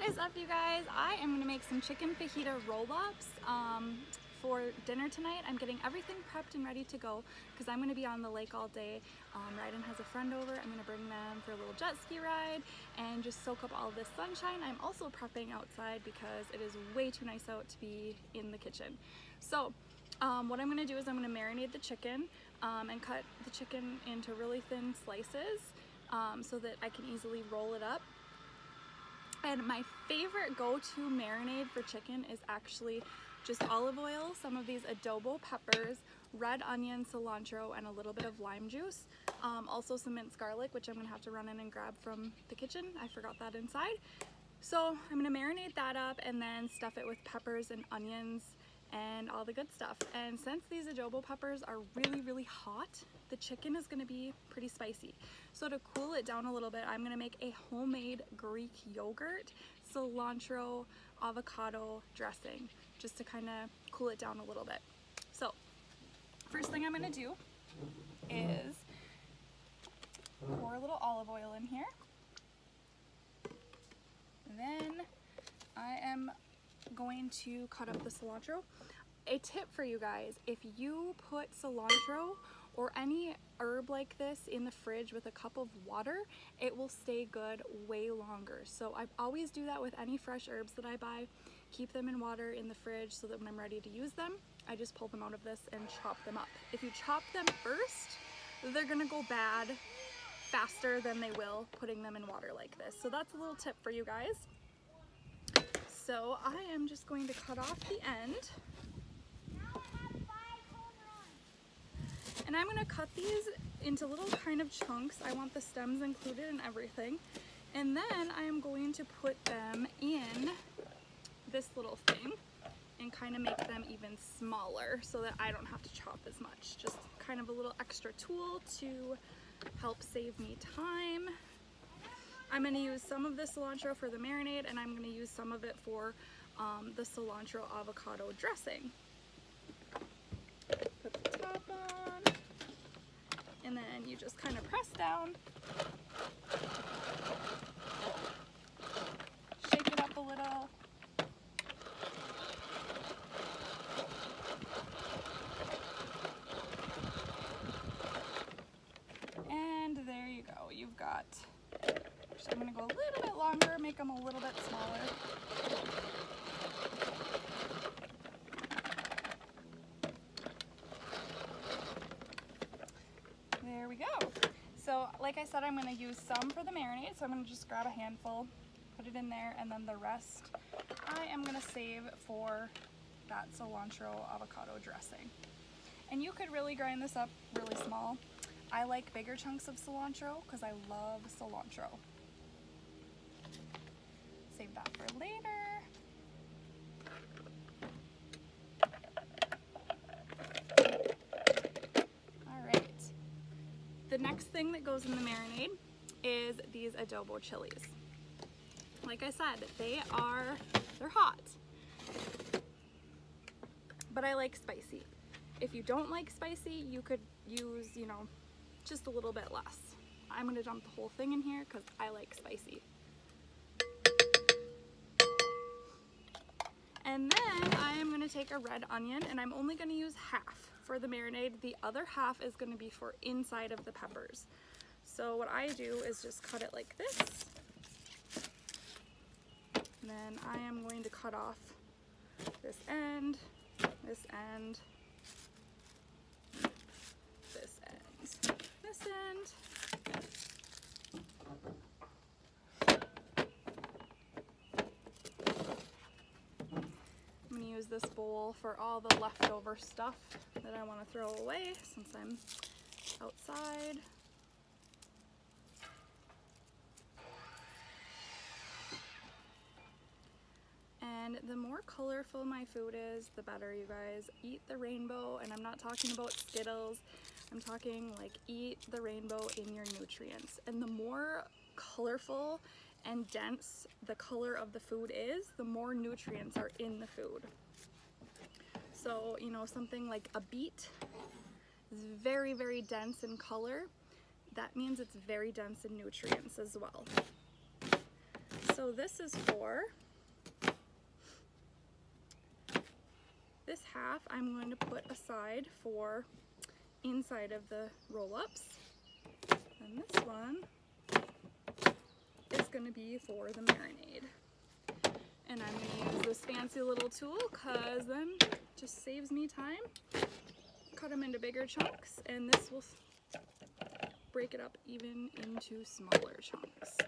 is up, you guys? I am going to make some chicken fajita roll ups for dinner tonight. I'm getting everything prepped and ready to go because I'm going to be on the lake all day. Ryden has a friend over. I'm going to bring them for a little jet ski ride and just soak up all this sunshine. I'm also prepping outside because it is way too nice out to be in the kitchen. So what I'm going to do is I'm going to marinate the chicken and cut the chicken into really thin slices so that I can easily roll it up. And my favorite go-to marinade for chicken is actually just olive oil, some of these adobo peppers, red onion, cilantro, and a little bit of lime juice. Also some minced garlic, which I'm gonna have to run in and grab from the kitchen. I forgot that inside. So I'm gonna marinate that up and then stuff it with peppers and onions and all the good stuff. And since these adobo peppers are really, really hot, the chicken is gonna be pretty spicy. So to cool it down a little bit, I'm gonna make a homemade Greek yogurt, cilantro, avocado dressing, just to kind of cool it down a little bit. So first thing I'm gonna do is pour a little olive oil in here. Then I am going to cut up the cilantro. A tip for you guys, if you put cilantro or any herb like this in the fridge with a cup of water, it will stay good way longer. So I always do that with any fresh herbs that I buy. Keep them in water in the fridge so that when I'm ready to use them, I just pull them out of this and chop them up. If you chop them first, they're gonna go bad faster than they will putting them in water like this. So that's a little tip for you guys. So I am just going to cut off the end. And I'm going to cut these into little kind of chunks. I want the stems included and everything. And then I am going to put them in this little thing and kind of make them even smaller so that I don't have to chop as much. Just kind of a little extra tool to help save me time. I'm going to use some of the cilantro for the marinade, and I'm going to use some of it for the cilantro avocado dressing. Put the top on, and then you just kind of press down, shake it up a little. And there you go, you've got, so I'm going to go a little bit longer, make them a little bit smaller. There we go. So like I said, I'm going to use some for the marinade, so I'm going to just grab a handful, put it in there, and then the rest I am going to save for that cilantro avocado dressing. And you could really grind this up really small. I like bigger chunks of cilantro because I love cilantro. Save that for later. The next thing that goes in the marinade is these adobo chilies. Like I said, they're hot, but I like spicy. If you don't like spicy, you could use, just a little bit less. I'm gonna dump the whole thing in here because I like spicy. And then I am gonna take a red onion, and I'm only gonna use half for the marinade. The other half is gonna be for inside of the peppers. So what I do is just cut it like this. And then I am going to cut off this end, this end, this end, this end. I'm going to use this bowl for all the leftover stuff that I want to throw away since I'm outside. And the more colorful my food is, the better, you guys. Eat the rainbow, and I'm not talking about Skittles. I'm talking like eat the rainbow in your nutrients. And the more colorful and dense the color of the food is, the more nutrients are in the food. So, something like a beet is very, very dense in color. That means it's very dense in nutrients as well. So this is for this half I'm going to put aside for inside of the roll-ups, and this one is going to be for the marinade. And I'm going to use this fancy little tool because then it just saves me time. Cut them into bigger chunks, and this will break it up even into smaller chunks.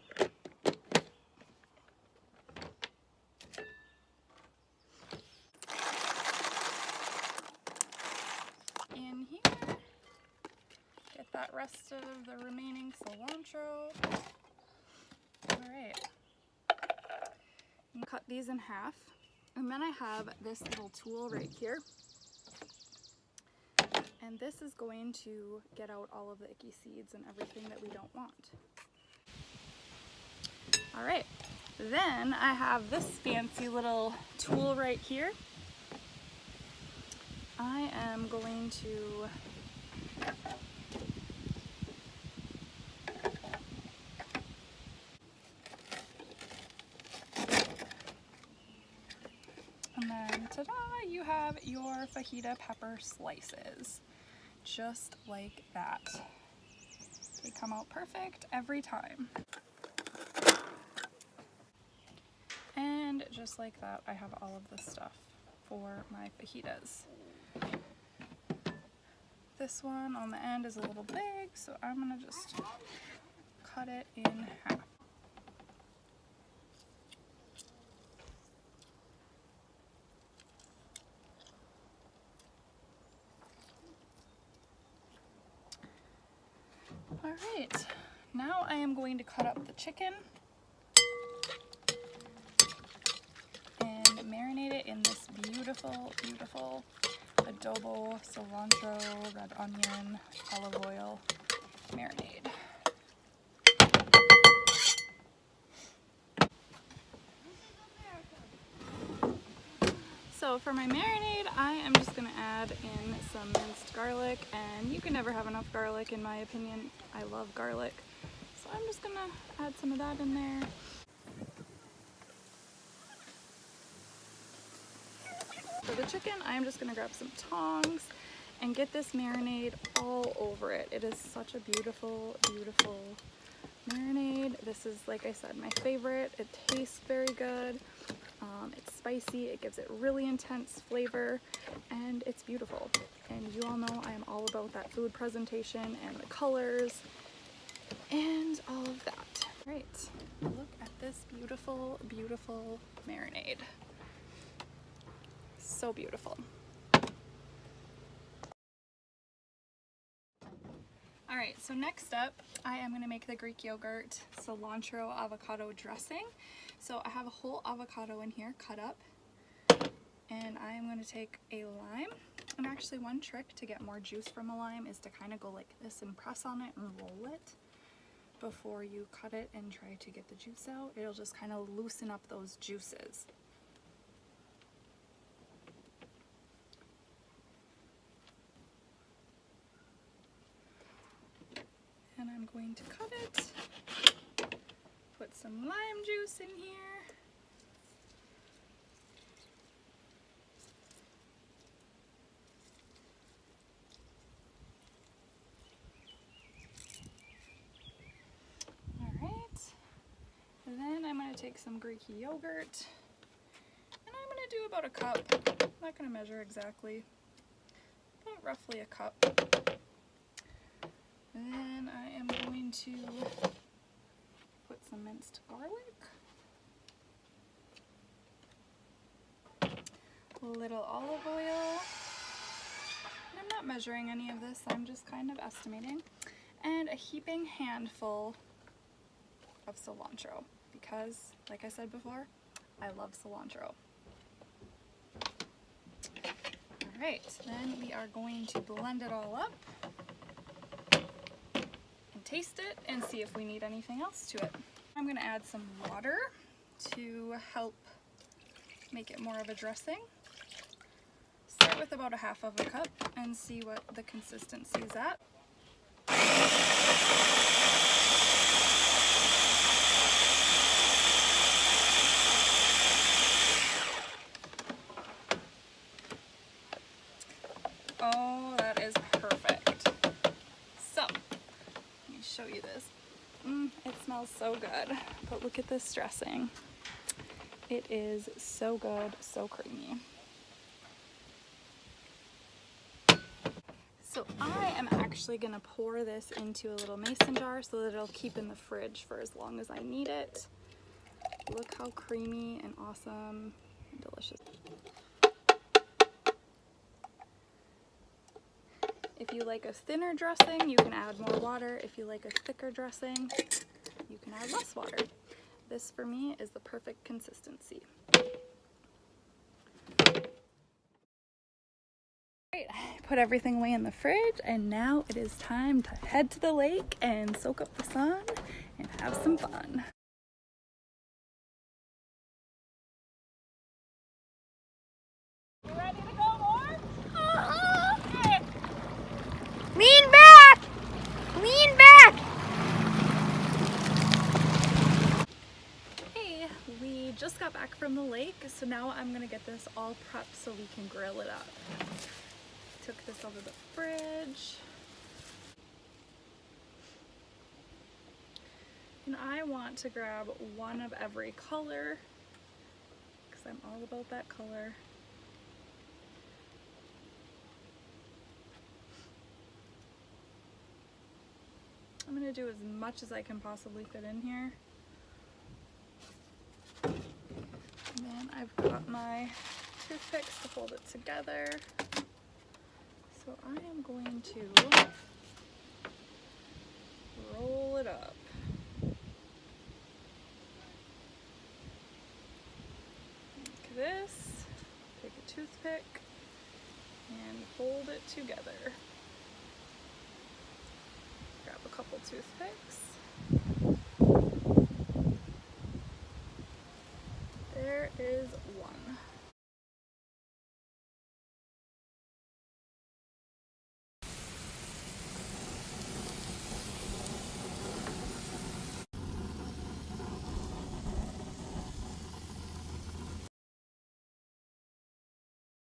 In here, get that rest of the remaining cilantro. Alright, cut these in half, and then I have this little tool right here, and this is going to get out all of the icky seeds and everything that we don't want. Alright, then I have this fancy little tool right here. I am going to and then ta-da, you have your fajita pepper slices, just like that. They come out perfect every time. And just like that, I have all of this stuff for my fajitas. This one on the end is a little big, so I'm gonna just cut it in half. All right, now I am going to cut up the chicken and marinate it in this beautiful, beautiful adobo, cilantro, red onion, olive oil marinade. So for my marinade, I am just going to add in some minced garlic, and you can never have enough garlic in my opinion. I love garlic, so I'm just going to add some of that in there. For the chicken, I'm just going to grab some tongs and get this marinade all over it. It is such a beautiful, beautiful marinade. This is, like I said, my favorite. It tastes very good. It's spicy, it gives it really intense flavor, and it's beautiful. And you all know I am all about that food presentation and the colors and all of that. Right, look at this beautiful, beautiful marinade. So beautiful. Alright, so next up, I am going to make the Greek yogurt cilantro avocado dressing. So I have a whole avocado in here cut up, and I am going to take a lime. And actually one trick to get more juice from a lime is to kind of go like this and press on it and roll it before you cut it and try to get the juice out. It'll just kind of loosen up those juices. And I'm going to cut it, put some lime juice in here. All right, and then I'm going to take some Greek yogurt, and I'm going to do about a cup. I'm not going to measure exactly, but roughly a cup. And then I am going to put some minced garlic, a little olive oil, and I'm not measuring any of this, I'm just kind of estimating, and a heaping handful of cilantro, because, like I said before, I love cilantro. Alright, then we are going to blend it all up, taste it, and see if we need anything else to it. I'm going to add some water to help make it more of a dressing. Start with about a half of a cup and see what the consistency is at. smells so good, but look at this dressing. It is so good, so creamy. So I am actually gonna pour this into a little mason jar so that it'll keep in the fridge for as long as I need it. Look how creamy and awesome and delicious. If you like a thinner dressing, you can add more water. If you like a thicker dressing, you can add less water. This for me is the perfect consistency. Great, I put everything away in the fridge and now it is time to head to the lake and soak up the sun and have some fun. You ready to go more? Okay. Lean back! Lean back! Hey, we just got back from the lake, so now I'm gonna get this all prepped so we can grill it up. Took this over the fridge. And I want to grab one of every color because I'm all about that color. I'm gonna do as much as I can possibly fit in here. And then I've got my toothpicks to hold it together. So I am going to roll it up. Like this, take a toothpick and hold it together. Grab a couple toothpicks.